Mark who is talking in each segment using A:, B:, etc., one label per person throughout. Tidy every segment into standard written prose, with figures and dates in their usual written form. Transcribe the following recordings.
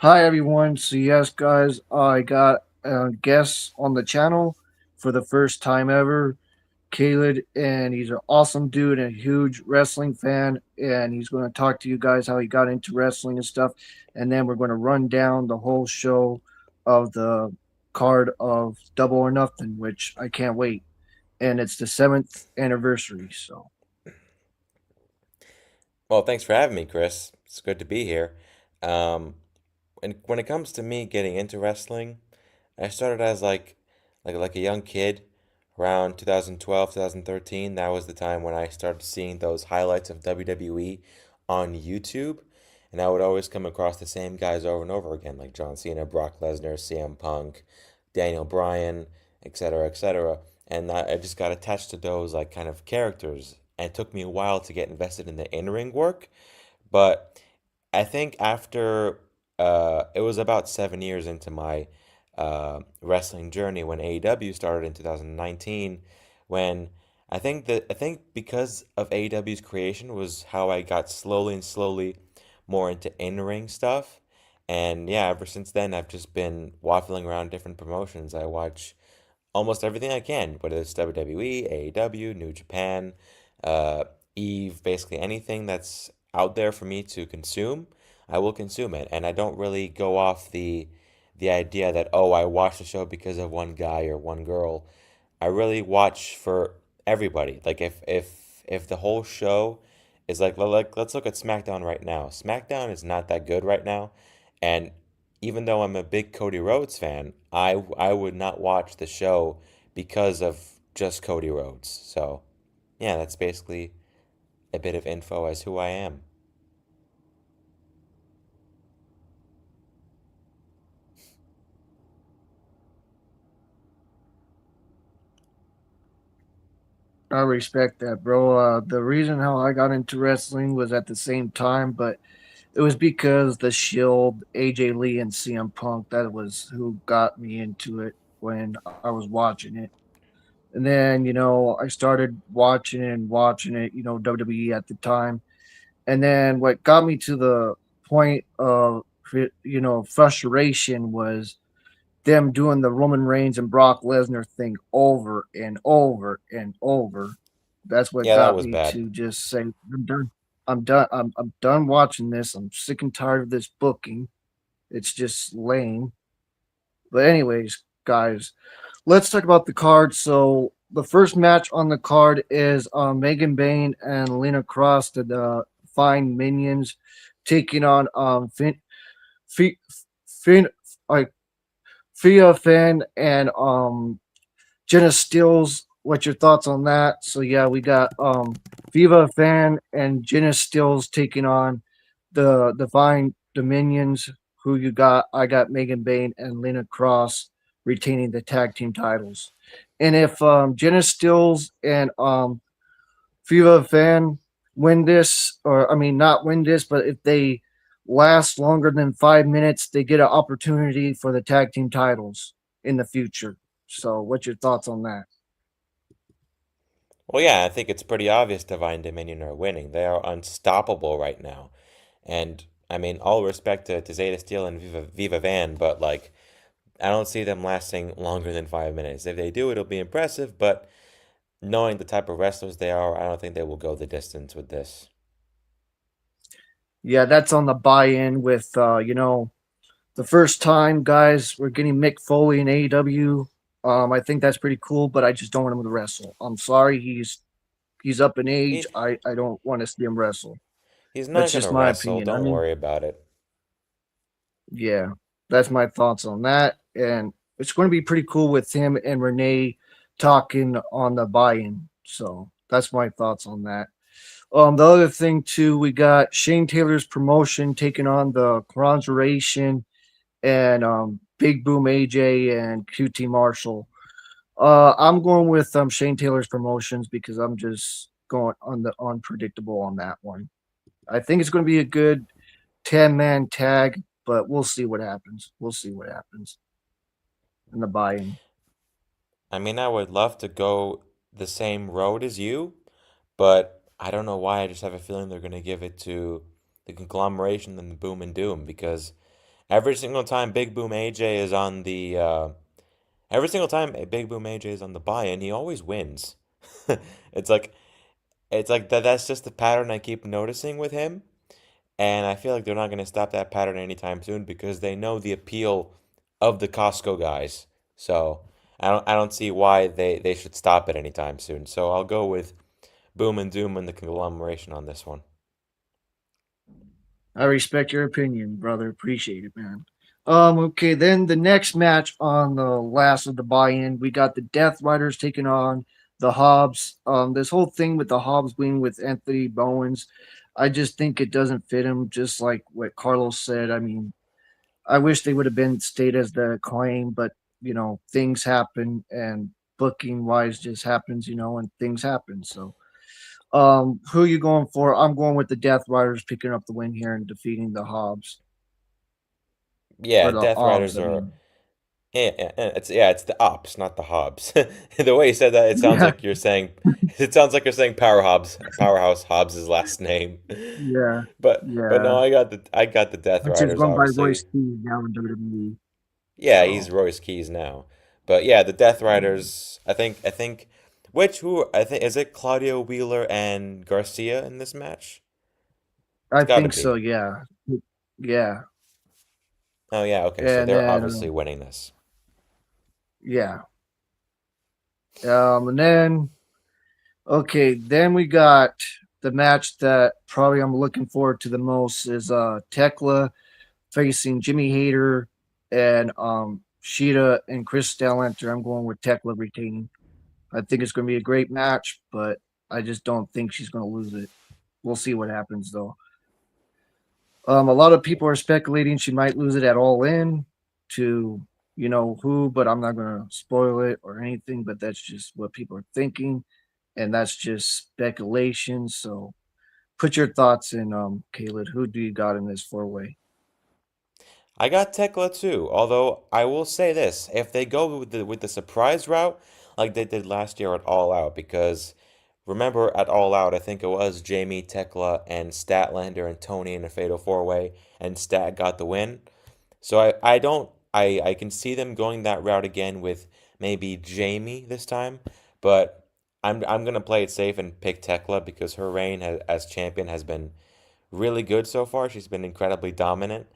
A: Hi everyone. So yes, guys, I got a guest on the channel for the first time ever, Khaled, and he's an awesome dude and a huge wrestling fan. And he's going to talk to you guys how he got into wrestling and stuff. And then we're going to run down the whole show of the card of Double or Nothing, which I can't wait. And it's the seventh anniversary. So
B: Well, thanks for having me, Chris. It's good to be here. Um, and when it comes to me getting into wrestling, I started as like a young kid around 2012, 2013. That was the time when I started seeing those highlights of WWE on YouTube, and I would always come across the same guys over and over again, like John Cena, Brock Lesnar, CM Punk, Daniel Bryan, etc., etc. And I just got attached to those like kind of characters, and it took me a while to get invested in the in-ring work, but I think after it was about 7 years into my wrestling journey when AEW started in 2019, when I think because of AEW's creation was how I got slowly and slowly more into in-ring stuff. And yeah, ever since then I've just been waffling around different promotions. I watch almost everything I can, whether it's WWE, AEW, New Japan, uh, Eve, basically anything that's out there for me to consume, I will consume it. And I don't really go off the idea that, oh, I watched the show because of one guy or one girl. I really watch for everybody. Like if the whole show is like let's look at SmackDown right now. SmackDown is not that good right now, and even though I'm a big Cody Rhodes fan, I would not watch the show because of just Cody Rhodes. So, yeah, that's basically a bit of info as who I am.
A: I respect that, bro. The reason how I got into wrestling was at the same time, but it was because the Shield, AJ Lee, and CM Punk. That was who got me into it when I was watching it. And then I started watching it. WWE at the time, and then what got me to the point of frustration was them doing the Roman Reigns and Brock Lesnar thing over and over and over. That's what
B: Yeah, that
A: got
B: was
A: me
B: bad.
A: to just say, I'm done. I'm done. I'm done watching this. I'm sick and tired of this booking. It's just lame. But anyways, guys, let's talk about the card. So the first match on the card is Megan Bain and Lena Cross, the Fine Minions, taking on Fin, Fin, like Fia Fan and Jenna Stills. What's your thoughts on that? So yeah, we got Viva Fan and Jenna Stills taking on the Divine Dominions. Who you got? I got Megan Bain and Lena Cross retaining the tag team titles. And if Jenna Stills and Viva Fan win this, or I mean, not win this, but if they last longer than 5 minutes, they get an opportunity for the tag team titles in the future. So, what's your thoughts on that?
B: Well, yeah, I think it's pretty obvious Divine Dominion are winning. They are unstoppable right now. And I mean, all respect to Zeta Steel and Viva Van, but like, I don't see them lasting longer than 5 minutes. If they do, it'll be impressive, but knowing the type of wrestlers they are, I don't think they will go the distance with this.
A: Yeah, that's on the buy-in with the first time guys we're getting Mick Foley in AEW. I think that's pretty cool, but I just don't want him to wrestle. I'm sorry, he's up in age.
B: He
A: I don't want to see him wrestle.
B: he's
A: That's
B: not gonna
A: just my
B: wrestle.
A: opinion. I
B: Don't
A: mean,
B: worry about it.
A: yeah, that's my thoughts on that. And it's going to be pretty cool with him and Renee talking on the buy-in. So that's my thoughts on that. The other thing too, we got Shane Taylor's promotion taking on the Conjuration and Big Boom AJ and QT Marshall. I'm going with Shane Taylor's promotions because I'm just going on the unpredictable on that one. I think it's going to be a good 10-man tag, but we'll see what happens. We'll see what happens in the buy-in.
B: I mean, I would love to go the same road as you, but I don't know why. I just have a feeling they're gonna give it to the conglomeration and the Boom and Doom because every single time Big Boom AJ is on the every single time Big Boom AJ is on the buy-in, he always wins. It's like that's just the pattern I keep noticing with him, and I feel like they're not going to stop that pattern anytime soon because they know the appeal of the Costco guys. So I don't see why they should stop it anytime soon. So I'll go with Boom and Doom and the conglomeration on this one.
A: I respect your opinion, brother. Appreciate it, man. Okay, then the next match on the last of the buy-in, we got the Death Riders taking on the Hobbs. This whole thing with the Hobbs being with Anthony Bowens, I just think it doesn't fit him. Just like what Carlos said. I mean, I wish they would have been stayed as the claim, but things happen and booking wise just happens, and things happen. So who are you going for? I'm going with the Death Riders picking up the win here and defeating the Hobbs
B: Yeah,
A: or the
B: Death
A: Obs.
B: Riders
A: I
B: are
A: mean,
B: it's the ops, not the Hobbs. The way you said that, it sounds
A: yeah,
B: like you're saying it sounds like you're saying Power Hobbs, Powerhouse Hobbs' last name.
A: yeah,
B: But no,
A: yeah.
B: I got the Death
A: Which is
B: Riders,
A: run by Royce
B: obviously.
A: Keys now in WWE.
B: Yeah, he's
A: So
B: Royce Keys now. But yeah, the Death Riders, I think which who I think is it Claudio Wheeler and Garcia in this match? It's
A: I
B: got to
A: think so.
B: be.
A: Yeah, yeah,
B: Oh yeah, okay. So
A: and
B: they're
A: then
B: obviously winning this.
A: yeah, and then okay, then we got the match that probably I'm looking forward to the most is Tekla facing Jimmy Hayter and Sheeta and Chris Stellanter. I'm going with Tekla retaining. I think it's going to be a great match, but I just don't think she's going to lose it. We'll see what happens though. A lot of people are speculating she might lose it at All In to who, but I'm not going to spoil it or anything. But that's just what people are thinking, and that's just speculation. So put your thoughts in, Khaled. Who do you got in this 4-way?
B: I got Tekla too, although I will say this, if they go with the surprise route like they did last year at All Out, because remember at All Out, I think it was Jamie, Tekla, and Statlander and Tony in a fatal four-way, and Stat got the win. So I don't I can see them going that route again with maybe Jamie this time, but I'm gonna play it safe and pick Tekla because her reign as champion has been really good so far. She's been incredibly dominant,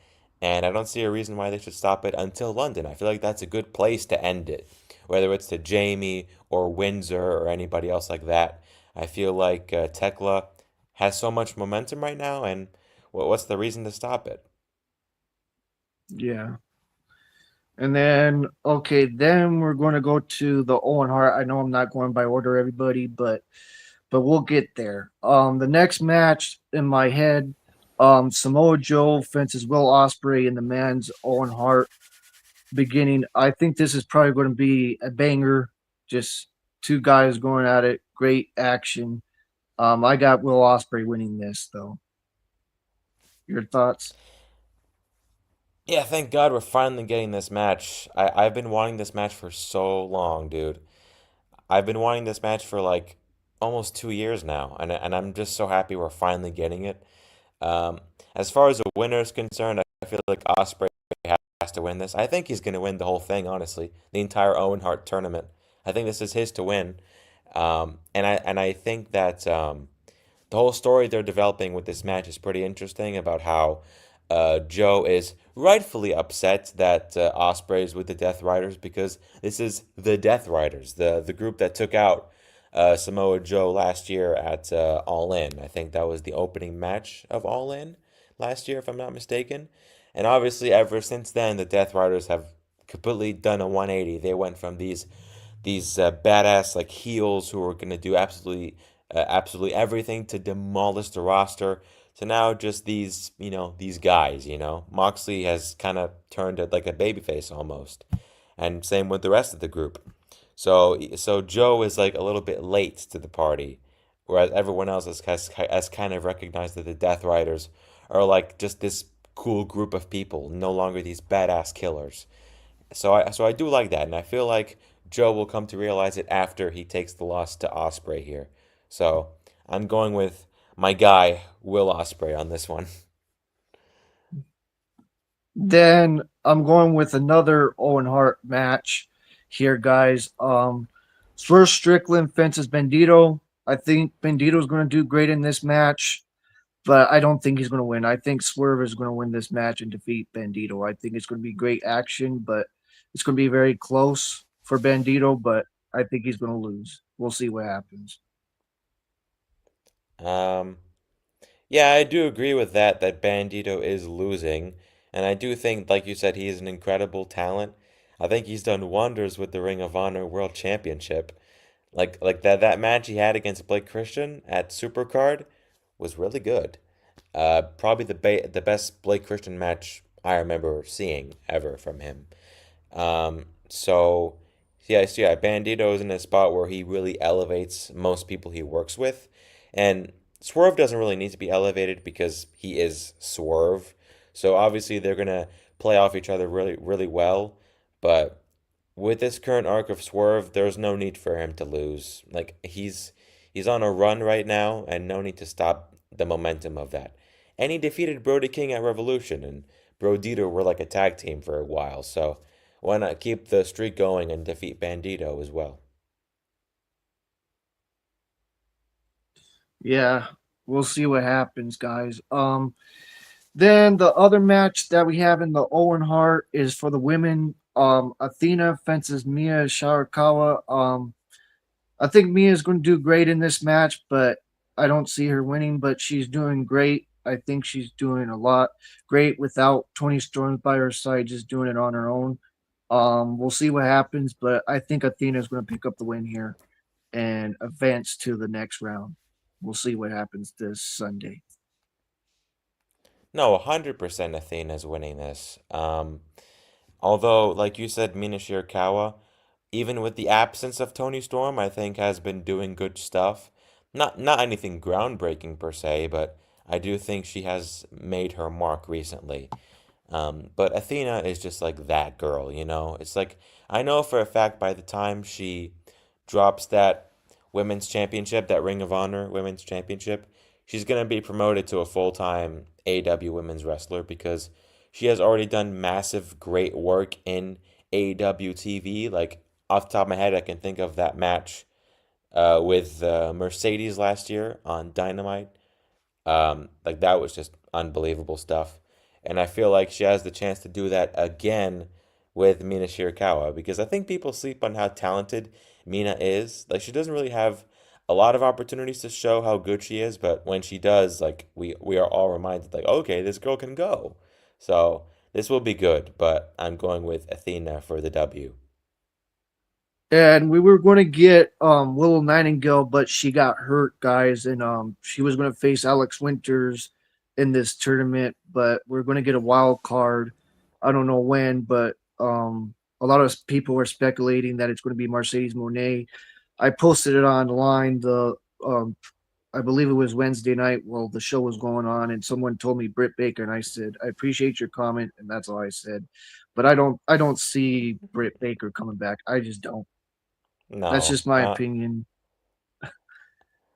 B: and I don't see a reason why they should stop it until London. I feel like that's a good place to end it, whether it's to Jamie or Windsor or anybody else like that. I feel like Tekla has so much momentum right now, and what's the reason to stop it?
A: Yeah. And then okay, then we're going to go to the Owen Hart. I know I'm not going by order, everybody, but we'll get there. The next match in my head, Samoa Joe fences Will Ospreay in the men's Owen Hart beginning. I think this is probably going to be a banger. Just two guys going at it, great action. I got Will Ospreay winning this though. Your thoughts?
B: Yeah, thank God we're finally getting this match. I've been wanting this match for so long, dude. I've been wanting this match for like almost 2 years now, and I'm just so happy we're finally getting it. Um, as far as the winner is concerned, I feel like Osprey has to win this. I think he's going to win the whole thing, honestly, the entire Owen Hart tournament. I think this is his to win, and I think that the whole story they're developing with this match is pretty interesting about how Joe is rightfully upset that Osprey is with the Death Riders because this is the Death Riders, the group that took out Samoa Joe last year at All In. I think that was the opening match of All In last year, if I'm not mistaken. And obviously, ever since then, the Death Riders have completely done a 180. They went from these badass like heels who are gonna do absolutely everything to demolish the roster. So now just these guys, Moxley has kind of turned it like a babyface almost, and same with the rest of the group. So Joe is like a little bit late to the party, whereas everyone else has kind of recognized that the Death Riders are like just this cool group of people, no longer these badass killers. So I do like that, and I feel like Joe will come to realize it after he takes the loss to Osprey here. So I'm going with my guy Will Osprey on this one.
A: Then I'm going with another Owen Hart match here, guys. Swerve Strickland fences Bandito. I think Bandito's going to do great in this match, but I don't think he's going to win. I think Swerve is going to win this match and defeat Bandito. I think it's going to be great action, but it's going to be very close for Bandito, but I think he's going to lose. We'll see what happens.
B: Um, yeah, I do agree with that, that Bandito is losing. And I do think, like you said, he is an incredible talent. I think he's done wonders with the Ring of Honor World Championship. Like that match he had against Blake Christian at Supercard was really good. Probably the best Blake Christian match I remember seeing ever from him. So yeah, Bandito is in a spot where he really elevates most people he works with, and Swerve doesn't really need to be elevated because he is Swerve. So obviously they're gonna play off each other really, really well. But with this current arc of Swerve, there's no need for him to lose. Like he's on a run right now, and no need to stop the momentum of that. And he defeated Brody King at Revolution, and Brodito were like a tag team for a while. So why not keep the streak going and defeat Bandito as well?
A: Yeah, we'll see what happens, guys. Then the other match that we have in the Owen Hart is for the women. Athena fences Mia Shirakawa. I think Mia is going to do great in this match, but I don't see her winning. But she's doing great. I think she's doing a lot great without Tony Storm by her side, just doing it on her own. We'll see what happens, but I think Athena is going to pick up the win here and advance to the next round. We'll see what happens this Sunday.
B: No, 100% Athena's winning this. Although, like you said, Mina Shirakawa, even with the absence of Tony Storm, I think has been doing good stuff. Not anything groundbreaking per se, but I do think she has made her mark recently. But Athena is just like that girl, you know? It's like, I know for a fact by the time she drops that women's championship, that Ring of Honor women's championship, she's going to be promoted to a full time AEW women's wrestler because she has already done massive, great work in AEW TV. Like, off the top of my head, I can think of that match with Mercedes last year on Dynamite. Like that was just unbelievable stuff. And I feel like she has the chance to do that again with Mina Shirakawa because I think people sleep on how talented Mina is. Like she doesn't really have a lot of opportunities to show how good she is, but when she does, like we are all reminded like, okay, this girl can go. So this will be good, but I'm going with Athena for the W.
A: And we were going to get Willow Nightingale, but she got hurt, guys, and she was going to face Alex Winters in this tournament, but we're going to get a wild card. I don't know when, but a lot of people are speculating that it's going to be Mercedes Monet. I posted it online. Um, I believe it was Wednesday night while the show was going on, and someone told me Britt Baker, and I said I appreciate your comment, and that's all I said. But I don't see Britt Baker coming back. I just don't. That's
B: No,
A: just my opinion.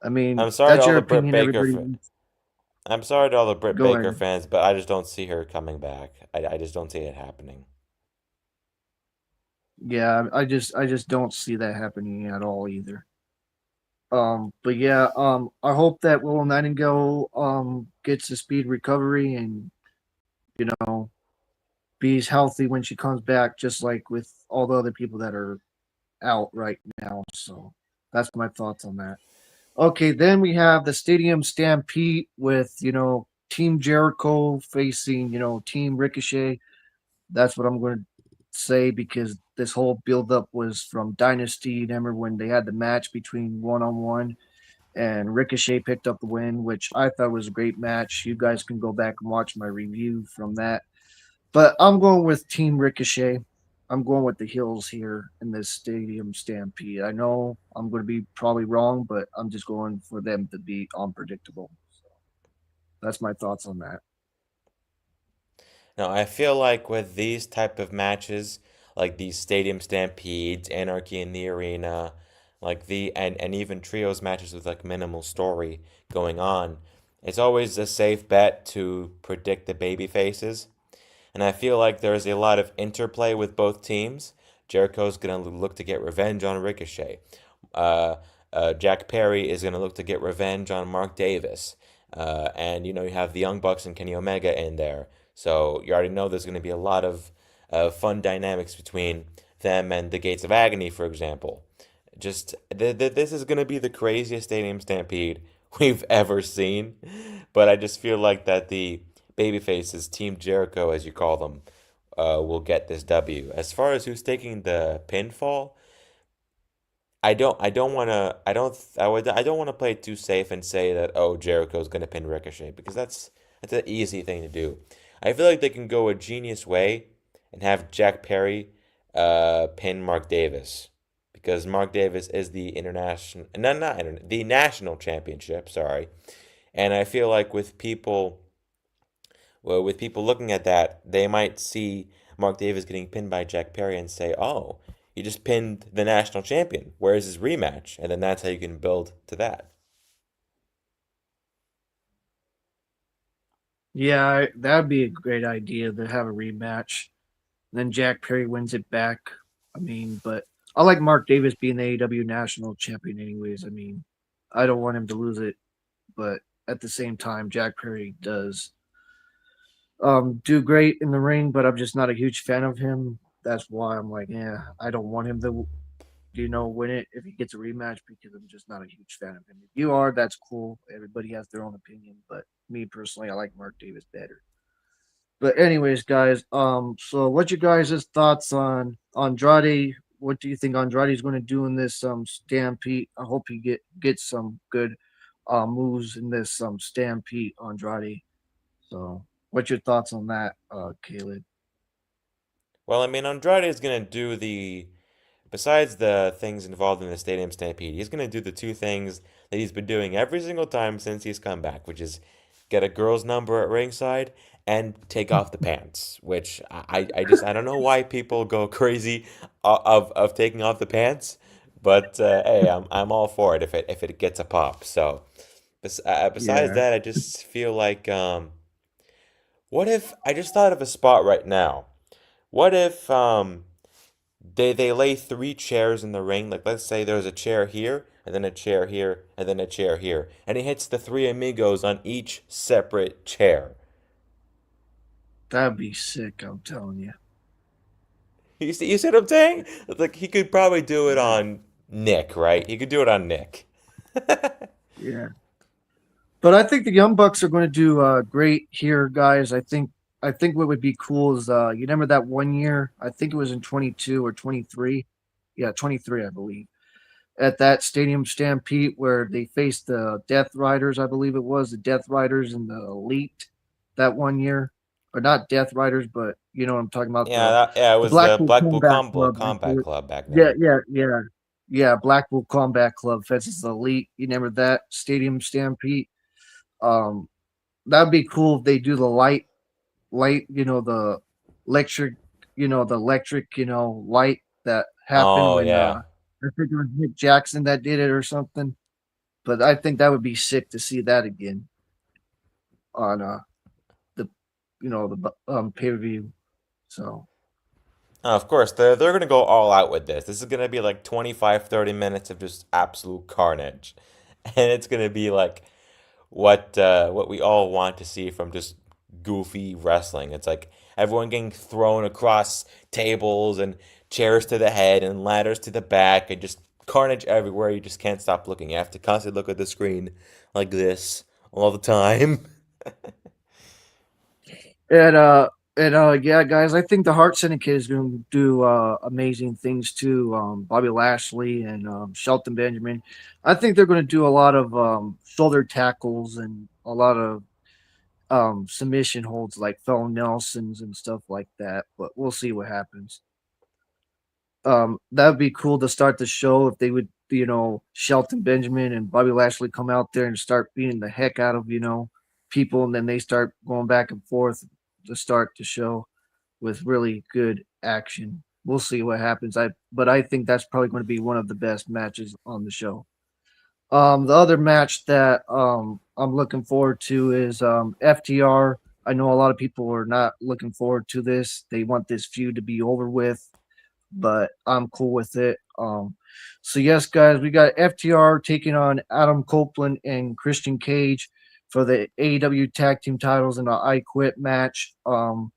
A: I mean,
B: I'm sorry to
A: that's
B: all
A: your
B: the Britt
A: opinion.
B: Baker.
A: Everybody,
B: I'm sorry to all the Britt
A: go
B: Baker
A: ahead.
B: fans, but I just don't see her coming back. I just don't see it happening.
A: Yeah, I just don't see that happening at all either. But yeah, I hope that Willow Nightingale gets a speed recovery and you know be healthy when she comes back, just like with all the other people that are out right now. So that's my thoughts on that. Okay, then we have the Stadium Stampede with Team Jericho facing Team Ricochet. That's what I'm going to say because this whole buildup was from Dynasty. Remember when they had the match between one on one and Ricochet picked up the win, which I thought was a great match. You guys can go back and watch my review from that. But I'm going with Team Ricochet. I'm going with the Hills here in this Stadium Stampede. I know I'm going to be probably wrong, but I'm just going for them to be unpredictable. So that's my thoughts on that.
B: Now, I feel like with these type of matches, like these stadium stampedes, Anarchy in the Arena, like and even trios matches with like minimal story going on, it's always a safe bet to predict the baby faces. and I feel like there's a lot of interplay with both teams. Jericho's going to look to get revenge on Ricochet. Uh, Jack Perry is going to look to get revenge on Mark Davis. And, you have the Young Bucks and Kenny Omega in there. So you already know there's going to be a lot of fun dynamics between them and the Gates of Agony, for example. This is going to be the craziest stadium stampede we've ever seen. But I just feel like that the babyfaces, Team Jericho, as you call them, will get this W. As far as who's taking the pinfall, I don't want to play it too safe and say that, oh, Jericho's gonna pin Ricochet, because that's an easy thing to do. I feel like they can go a genius way and have Jack Perry pin Mark Davis, because Mark Davis is the international, no, not interna- the national championship, sorry. And I feel like with people looking at that, they might see Mark Davis getting pinned by Jack Perry and say, "Oh, he just pinned the national champion. Where's his rematch?" And then that's how you can build to that.
A: Yeah, that'd be a great idea to have a rematch. Then Jack Perry wins it back. I mean, but I like Mark Davis being the AEW national champion, anyways. I mean, I don't want him to lose it, but at the same time, Jack Perry does do great in the ring, but I'm just not a huge fan of him. That's why I'm like, yeah, I don't want him to, win it if he gets a rematch because I'm just not a huge fan of him. If you are, that's cool. Everybody has their own opinion, but me personally, I like Mark Davis better. But anyways, guys, so what you guys' thoughts on Andrade? What do you think Andrade's going to do in this stampede? I hope he gets some good moves in this stampede, Andrade. So, what's your thoughts on that, Caleb?
B: Well, I mean, Andrade is gonna do the besides the things involved in the Stadium Stampede, he's gonna do the two things that he's been doing every single time since he's come back, which is get a girl's number at ringside and take off the pants. Which I don't know why people go crazy of taking off the pants, but hey, I'm all for it if it gets a pop. So besides
A: Yeah,
B: that, I just feel like what if I just thought of a spot right now? What if they lay three chairs in the ring. Like, let's say there's a chair here, and then a chair here, and then a chair here, and he hits the three amigos on each separate chair.
A: that'd be sick. I'm telling you.
B: You see what I'm saying? Like, he could probably do it
A: Yeah,
B: on Nick, right? He could do it on Nick.
A: yeah. But I think the Young Bucks are going to do great here, guys. I think what would be cool is you remember that one year? I think it was in 22 or 23. Yeah, 23, I believe. At that Stadium Stampede where they faced the Death Riders, I believe it was the Death Riders and the Elite that one year, or not Death Riders, but you know what I'm talking about,
B: Yeah, it
A: the
B: was the
A: Blackpool
B: Blackpool
A: Combat
B: Combo
A: Club. I
B: Combat
A: think.
B: Club back
A: Yeah,
B: then.
A: yeah, yeah, yeah. Blackpool Combat Club fences the Elite. You remember that Stadium Stampede? Um, that'd be cool if they do the light, the electric, light that happened
B: Oh
A: when
B: yeah.
A: I think it was Nick Jackson that did it or something. But I think that would be sick to see that again on the the pay per view. So
B: Of course, they're gonna go all out with this. This is gonna be like 25-30 minutes of just absolute carnage, and it's gonna be like what we all want to see from just goofy wrestling. It's like everyone getting thrown across tables and chairs to the head and ladders to the back and just carnage everywhere. You just can't stop looking. You have to constantly look at the screen like this all the time.
A: and yeah, guys, I think the Heart Syndicate is going to do amazing things too. Bobby Lashley and Shelton Benjamin. I think they're going to do a lot of shoulder tackles and a lot of submission holds like Phil Nelson's and stuff like that. But we'll see what happens. That would be cool to start the show if they would, Shelton Benjamin and Bobby Lashley come out there and start beating the heck out of, people, and then they start going back and forth to start the show with really good action. We'll see what happens. But I think that's probably going to be one of the best matches on the show. The other match that I'm looking forward to is FTR. I know a lot of people are not looking forward to this. They want this feud to be over with, but I'm cool with it. So yes, guys, we got FTR taking on Adam Copeland and Christian Cage for the AEW Tag Team titles in a I Quit match. I'm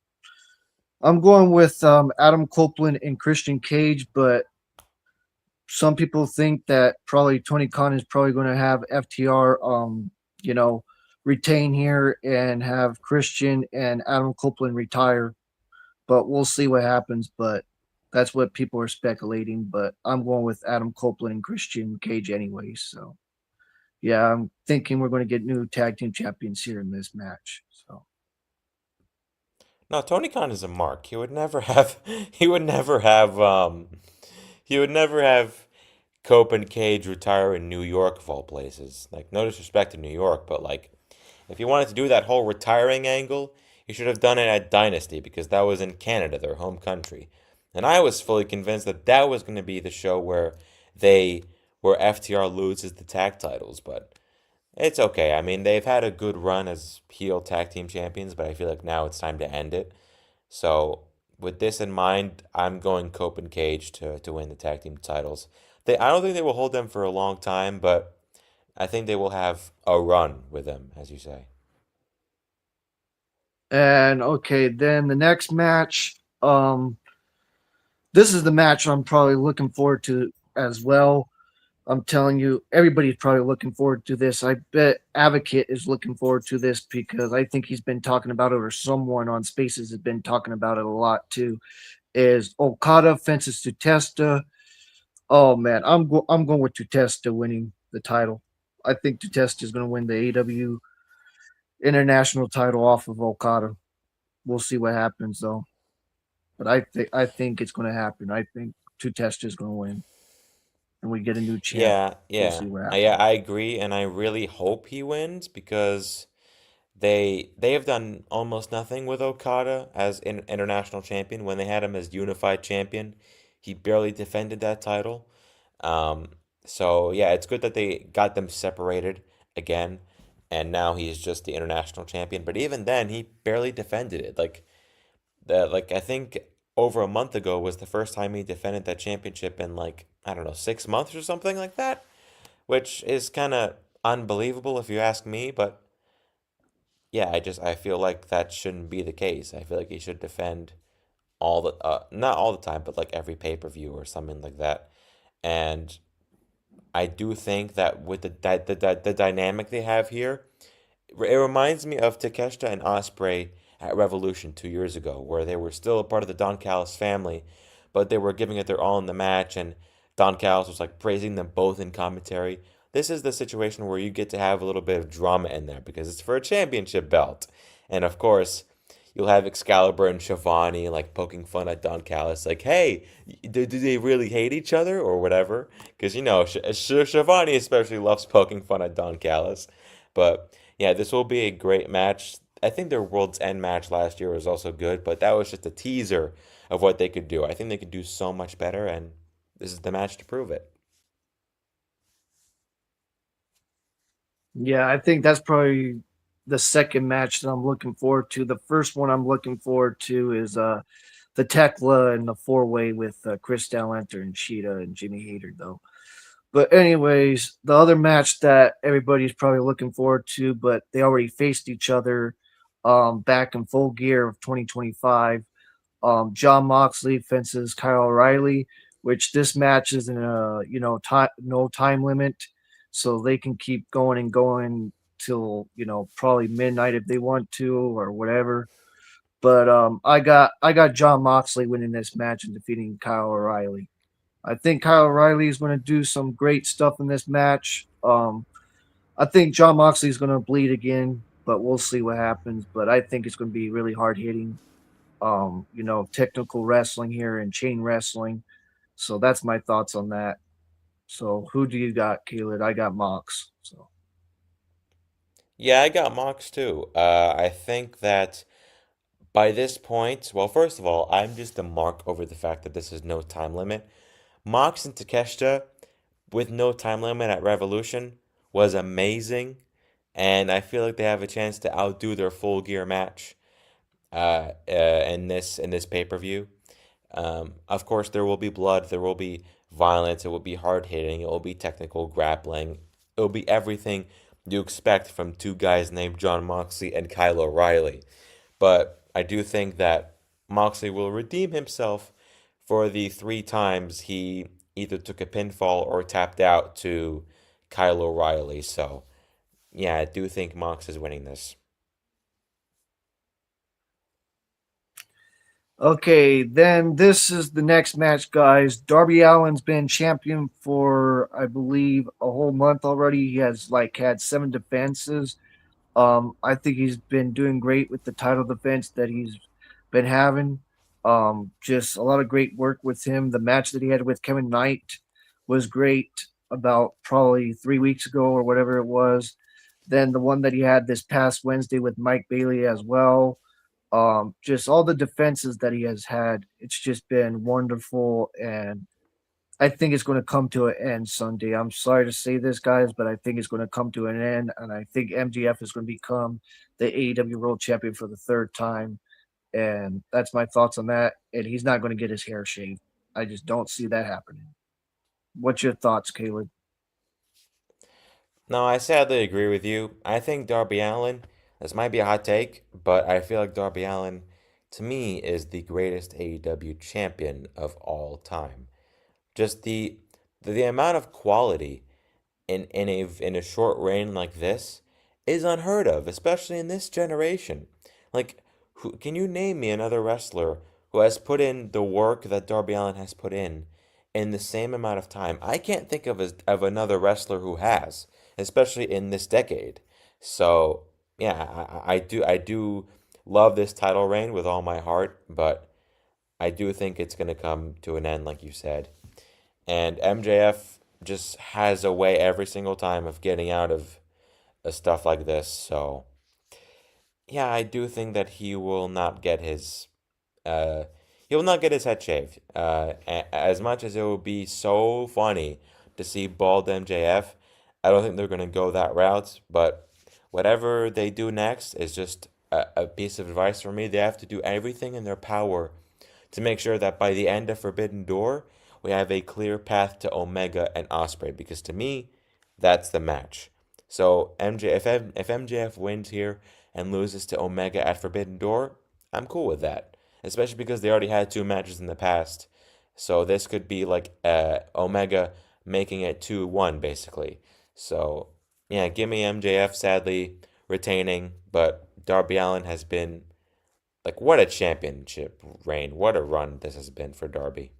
A: going with Adam Copeland and Christian Cage, but some people think that probably Tony Khan is probably going to have FTR, you know, retain here and have Christian and Adam Copeland retire. But we'll see what happens. But that's what people are speculating. But I'm going with Adam Copeland and Christian Cage anyway. So yeah, I'm thinking we're going to get new tag team champions here in this match. So
B: No, Tony Khan is a mark. He would never have. He would never have. He would never have Cope and Cage retire in New York of all places. Like, no disrespect to New York, but like, if you wanted to do that whole retiring angle, you should have done it at Dynasty because that was in Canada, their home country. And I was fully convinced that that was going to be the show they, where FTR loses the tag titles, but it's okay. I mean, they've had a good run as heel tag team champions, but I feel like now it's time to end it. So, with this in mind, I'm going Cope and Cage to win the tag team titles. I don't think they will hold them for a long time, but I think they will have a run with them, as you say.
A: and okay, then the next match. This is the match I'm probably looking forward to as well. I'm telling you, everybody's probably looking forward to this. I bet Advocate is looking forward to this because I think he's been talking about it, or someone on Spaces has been talking about it a lot too. Is Okada fences to Testa? Oh man, I'm going with Tutesta winning the title. I think Tutesta is going to win the AW International title off of Okada. We'll see what happens though, but I think it's going to happen. I think Tutesta is going to win, and we get a new champ.
B: Yeah,
A: We'll
B: yeah.
A: see what
B: Yeah,
A: happens.
B: I agree, and I really hope he wins because they have done almost nothing with Okada as international champion. When they had him as unified champion, he barely defended that title. Um, so yeah, it's good that they got them separated again, and now he's just the international champion. But even then, he barely defended it. Like I think over a month ago was the first time he defended that championship in like I don't know 6 months or something like that, which is kind of unbelievable if you ask me. But yeah, I feel like that shouldn't be the case. I feel like he should defend all the not all the time, but like every pay-per-view or something like that. And I do think that with the dynamic they have here, it reminds me of Takeshita and Osprey at Revolution 2 years ago, where they were still a part of the Don Callis family, but they were giving it their all in the match, and Don Callis was like praising them both in commentary. This is the situation where you get to have a little bit of drama in there because it's for a championship belt. And of course, you'll have Excalibur and Shivani like poking fun at Don Callis, like, hey, do they really hate each other or whatever? Because, Shivani especially loves poking fun at Don Callis. But yeah, this will be a great match. I think their World's End match last year was also good, but that was just a teaser of what they could do. I think they could do so much better, and this is the match to prove it.
A: Yeah, I think that's probably the second match that I'm looking forward to. The first one I'm looking forward to is the Tekla and the four way with Chris Enter and Sheeta and Jimmy Hayter though. But anyways, the other match that everybody's probably looking forward to, but they already faced each other back in Full Gear of 2025. John Moxley fences Kyle O'Reilly, which this match is in a no time limit, so they can keep going and going till probably midnight if they want to or whatever. But I got John Moxley winning this match and defeating Kyle O'Reilly. I think Kyle O'Reilly is going to do some great stuff in this match. I think John Moxley is going to bleed again, but we'll see what happens. But I think it's going to be really hard hitting technical wrestling here and chain wrestling. So that's my thoughts on that. So who do you got, Caleb? I got Mox. So
B: Yeah, I got Mox too. I think that by this point, well, first of all, I'm just a mark over the fact that this is no time limit. Mox and Takeshita with no time limit at Revolution was amazing, and I feel like they have a chance to outdo their Full Gear match. in this pay-per-view. Of course, there will be blood, there will be violence, it will be hard hitting, it will be technical grappling, it will be everything you expect from two guys named John Moxley and Kyle O'Reilly. But I do think that Moxley will redeem himself for the three times he either took a pinfall or tapped out to Kyle O'Reilly. So, yeah, I do think Mox is winning this.
A: Okay, then this is the next match, guys. Darby Allin's been champion for, I believe, a whole month already. He has like had 7 defenses. I think he's been doing great with the title defense that he's been having. Just a lot of great work with him. The match that he had with Kevin Knight was great about probably 3 weeks ago or whatever it was. Then the one that he had this past Wednesday with Mike Bailey as well. Just all the defenses that he has had, it's just been wonderful, and I think it's going to come to an end Sunday. I'm sorry to say this, guys, but I think it's going to come to an end, and I think MGF is going to become the AEW World Champion for the third time, and that's my thoughts on that. And he's not going to get his hair shaved. I just don't see that happening. What's your thoughts, Caleb?
B: No, I sadly agree with you. I think Darby Allin, this might be a hot take, but I feel like Darby Allin, to me, is the greatest AEW champion of all time. Just the amount of quality in a short reign like this is unheard of, especially in this generation. Like, can you name me another wrestler who has put in the work that Darby Allin has put in the same amount of time? I can't think of another wrestler who has, especially in this decade. So yeah, I do love this title reign with all my heart, but I do think it's gonna come to an end, like you said. And MJF just has a way every single time of getting out of stuff like this. So yeah, I do think that uh, he will not get his head shaved. As much as it would be so funny to see bald MJF, I don't think they're gonna go that route. But whatever they do next is just a piece of advice for me. They have to do everything in their power to make sure that by the end of Forbidden Door, we have a clear path to Omega and Osprey. Because to me, that's the match. So if MJF wins here and loses to Omega at Forbidden Door, I'm cool with that. Especially because they already had two matches in the past. So this could be like Omega making it 2-1 basically. So yeah, give me MJF sadly retaining, but Darby Allin has been like, what a championship reign. What a run this has been for Darby.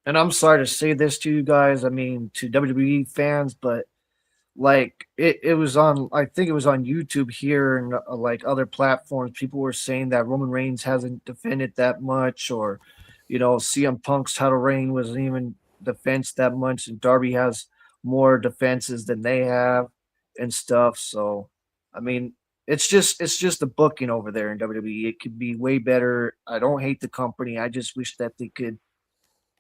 A: And I'm sorry to say this to you guys. I mean, to WWE fans, but like it was on, I think it was on YouTube here and like other platforms, people were saying that Roman Reigns hasn't defended that much, or CM Punk's title reign wasn't even defensed that much, and Darby has more defenses than they have and stuff. So I mean, it's just the booking over there in WWE. It could be way better. I don't hate the company, I just wish that they could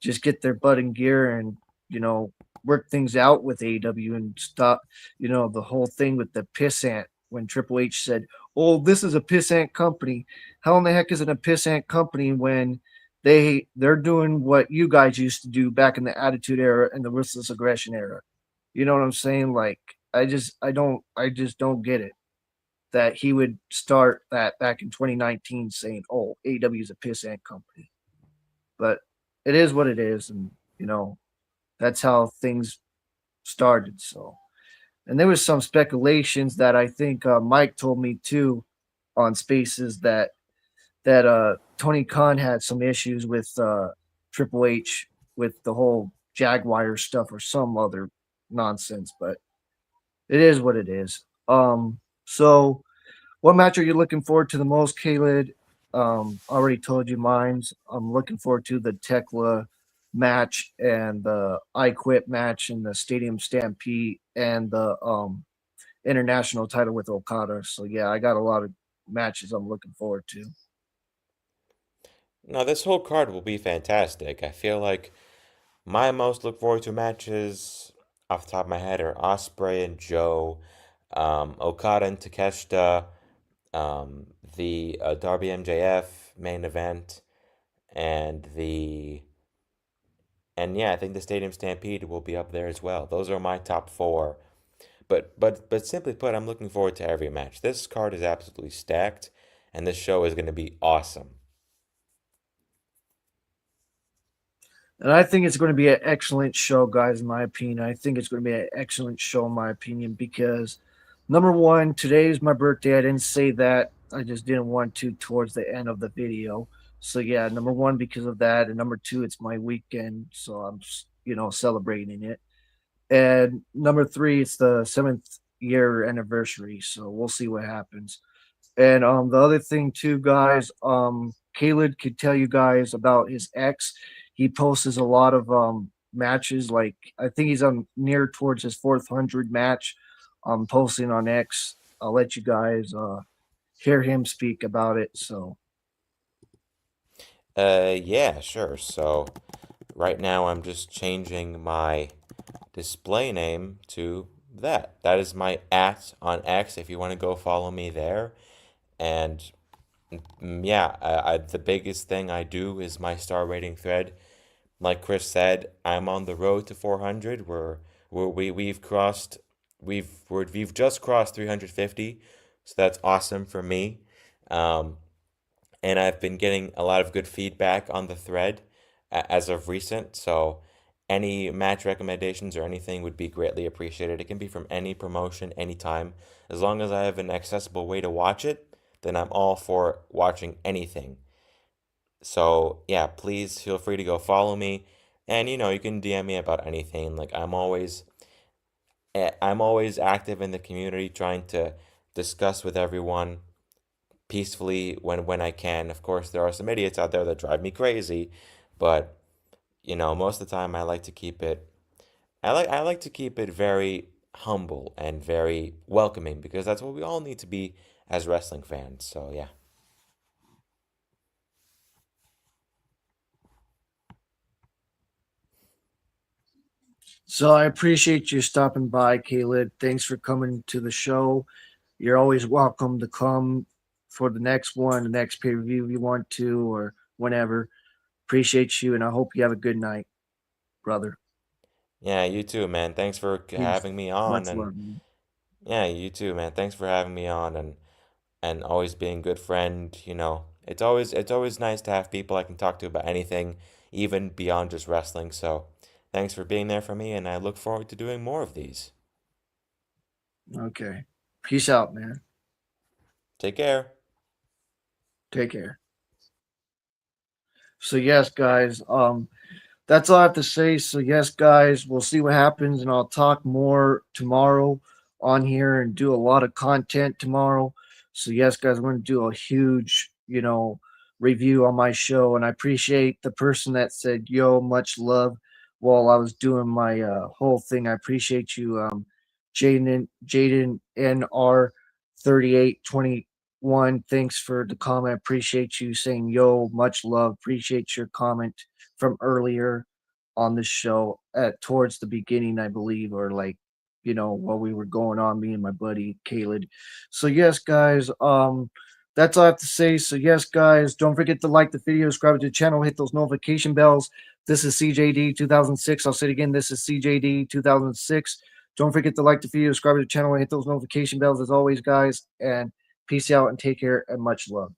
A: just get their butt in gear and you know work things out with AEW and stop the whole thing with the pissant when Triple H said, "Oh, this is a pissant company." How in the heck is it a pissant company when they're doing what you guys used to do back in the Attitude Era and the Ruthless Aggression Era? You know what I'm saying? Like I just don't get it that he would start that back in 2019 saying, "Oh, AEW is a pissant company." But it is what it is, and that's how things started. So, and there was some speculations that I think Mike told me too on Spaces that Tony Khan had some issues with Triple H with the whole Jaguar stuff or some other nonsense. But it is what it is. So what match are you looking forward to the most, Khaled? Already told you mine's. I'm looking forward to the Tekla match and the I Quit match and the Stadium Stampede and the international title with Okada. So yeah, I got a lot of matches I'm looking forward to.
B: Now, this whole card will be fantastic. I feel like my most look forward to matches off the top of my head are Osprey and Joe. Okada and Takeshita, the Darby MJF main event, and the and yeah, I think the Stadium Stampede will be up there as well. Those are my top four. But simply put, I'm looking forward to every match. This card is absolutely stacked, and this show is going to be awesome.
A: And I think it's going to be an excellent show, guys, in my opinion. I think it's going to be an excellent show, in my opinion, because number one, today is my birthday. I didn't say that. I just didn't want to towards the end of the video. So, yeah, number one, because of that. And number two, it's my weekend. So I'm, celebrating it. And number three, it's the seventh year anniversary. So we'll see what happens. And the other thing too, guys, Khaled could tell you guys about his ex. He posts a lot of matches. Like I think he's on near towards his 400 match. Posting on X. I'll let you guys hear him speak about it. So
B: Yeah, sure. So right now I'm just changing my display name to that. That is my at on X if you want to go follow me there. And yeah, the biggest thing I do is my star rating thread. Like Chris said, I'm on the road to 400. We've crossed we've just crossed 350, so that's awesome for me. Um, and I've been getting a lot of good feedback on the thread as of recent. So any match recommendations or anything would be greatly appreciated. It can be from any promotion, anytime, as long as I have an accessible way to watch it. Then I'm all for watching anything. So yeah, please feel free to go follow me, and you can DM me about anything. Like I'm always active in the community, trying to discuss with everyone peacefully when I can. Of course, there are some idiots out there that drive me crazy, but most of the time I like to keep it very humble and very welcoming because that's what we all need to be as wrestling fans. So yeah.
A: so I appreciate you stopping by, Khaled. Thanks for coming to the show. You're always welcome to come for the next one, the next pay per view you want to, or whenever. Appreciate you, and I hope you have a good night, brother.
B: Yeah, you too, man. Thanks for
A: Peace.
B: having me on,
A: Much
B: and
A: love, man.
B: yeah, you too, man. Thanks for having me on, and always being a good friend. It's always nice to have people I can talk to about anything, even beyond just wrestling. So, thanks for being there for me, and I look forward to doing more of these.
A: Okay. Peace out, man.
B: Take care.
A: Take care. So yes, guys. That's all I have to say. So yes, guys, we'll see what happens, and I'll talk more tomorrow on here and do a lot of content tomorrow. So yes, guys, I'm going to do a huge, review on my show, and I appreciate the person that said, "Yo, much love," while I was doing my whole thing. I appreciate you, Jaden NR 3821. Thanks for the comment. I appreciate you saying, "Yo, much love." Appreciate your comment from earlier on the show at towards the beginning, I believe, or like, while we were going on, me and my buddy Khaled. So yes, guys, that's all I have to say. So yes, guys, don't forget to like the video, subscribe to the channel, hit those notification bells. This is CJD 2006. I'll say it again. This is CJD 2006. Don't forget to like the video, subscribe to the channel, and hit those notification bells as always, guys. And peace out and take care and much love.